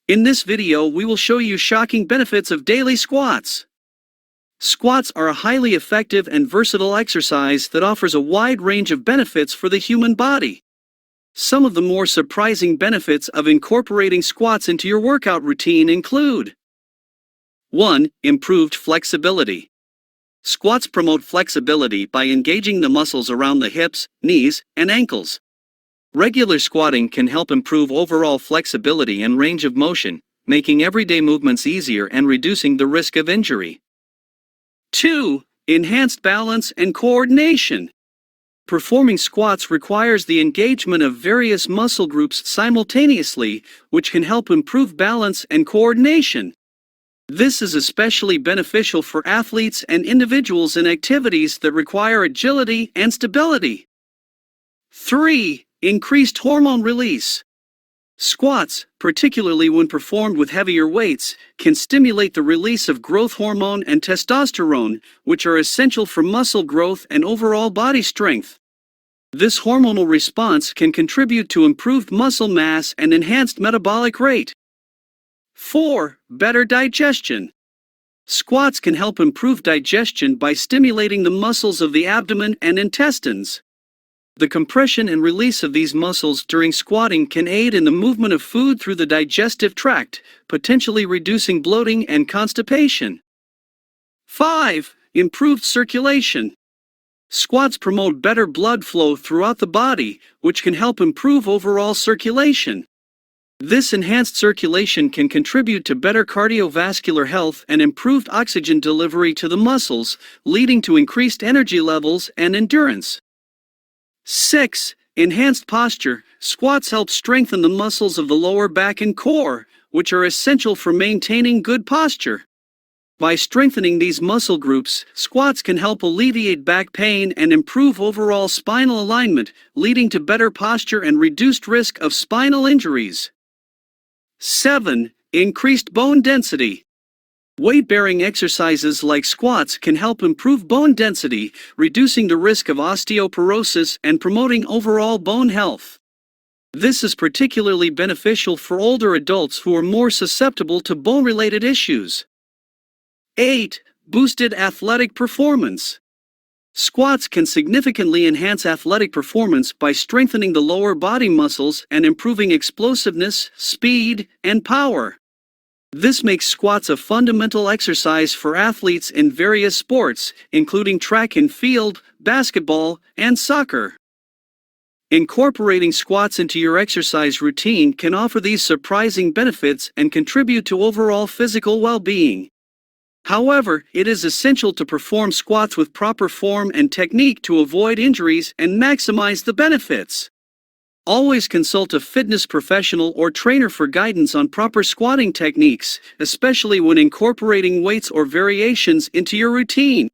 In this video, we will show you shocking benefits of daily squats. Squats are a highly effective and versatile exercise that offers a wide range of benefits for the human body. Some of the more surprising benefits of incorporating squats into your workout routine include 1. Improved flexibility. Squats promote flexibility by engaging the muscles around the hips, knees, and ankles. Regular squatting can help improve overall flexibility and range of motion, making everyday movements easier and reducing the risk of injury. 2. Enhanced balance and coordination. Performing squats requires the engagement of various muscle groups simultaneously, which can help improve balance and coordination. This is especially beneficial for athletes and individuals in activities that require agility and stability. 3. Increased hormone release. Squats, particularly when performed with heavier weights, can stimulate the release of growth hormone and testosterone, which are essential for muscle growth and overall body strength. This hormonal response can contribute to improved muscle mass and enhanced metabolic rate. 4. Better digestion. Squats can help improve digestion by stimulating the muscles of the abdomen and intestines. The compression and release of these muscles during squatting can aid in the movement of food through the digestive tract, potentially reducing bloating and constipation. 5. Improved circulation. Squats promote better blood flow throughout the body, which can help improve overall circulation. This enhanced circulation can contribute to better cardiovascular health and improved oxygen delivery to the muscles, leading to increased energy levels and endurance. 6. Enhanced posture. Squats help strengthen the muscles of the lower back and core, which are essential for maintaining good posture. By strengthening these muscle groups, squats can help alleviate back pain and improve overall spinal alignment, leading to better posture and reduced risk of spinal injuries. 7. Increased bone density. Weight-bearing exercises like squats can help improve bone density, reducing the risk of osteoporosis and promoting overall bone health. This is particularly beneficial for older adults who are more susceptible to bone-related issues. 8. Boosted athletic performance. Squats can significantly enhance athletic performance by strengthening the lower body muscles and improving explosiveness, speed, and power. This makes squats a fundamental exercise for athletes in various sports, including track and field, basketball, and soccer. Incorporating squats into your exercise routine can offer these surprising benefits and contribute to overall physical well-being. However, it is essential to perform squats with proper form and technique to avoid injuries and maximize the benefits. Always consult a fitness professional or trainer for guidance on proper squatting techniques, especially when incorporating weights or variations into your routine.